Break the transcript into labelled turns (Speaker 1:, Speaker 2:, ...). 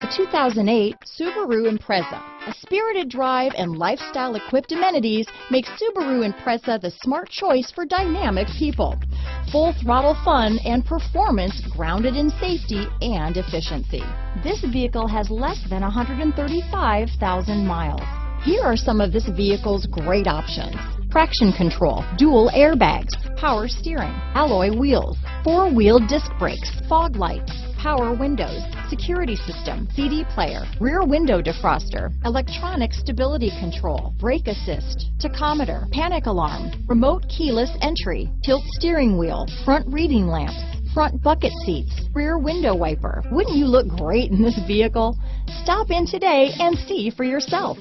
Speaker 1: The 2008 Subaru Impreza. A spirited drive and lifestyle-equipped amenities make Subaru Impreza the smart choice for dynamic people. Full throttle fun and performance grounded in safety and efficiency. This vehicle has less than 135,000 miles. Here are some of this vehicle's great options: traction control, dual airbags, power steering, alloy wheels, four-wheel disc brakes, fog lights, power windows, security system, CD player, rear window defroster, electronic stability control, brake assist, tachometer, panic alarm, remote keyless entry, tilt steering wheel, front reading lamps, front bucket seats, rear window wiper. Wouldn't you look great in this vehicle? Stop in today and see for yourself.